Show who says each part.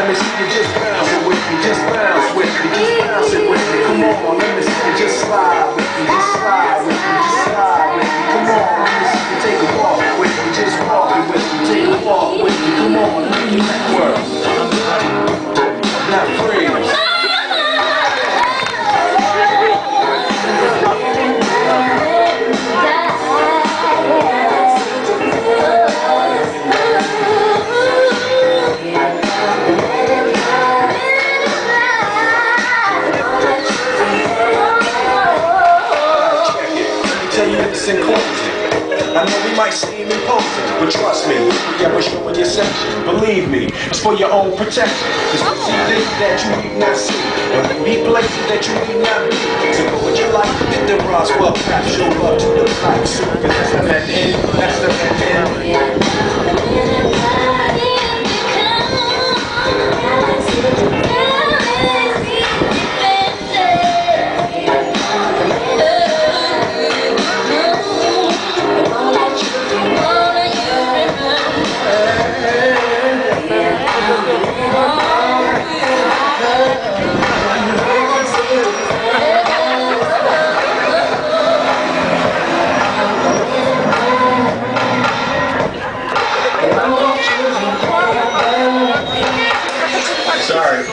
Speaker 1: let me see you just bounce it with me, just bounce with me, just bounce it with me. Come on, let me see you just slide with me, just slide with me, just slide with me. Come on, let me see you take a walk with me, just walk it with me, take a walk with me. Come on, let me work. Now freeze. In closing, I know we might seem imposing, but trust me, yeah, we're showing your section. Believe me, it's for your own protection. Cause we see things that you need not see, and we be places that you need not be. So go with your life, hit the Roswell rap, show up to the pipe soon. Cause that's the man in, that's the man in. Sorry.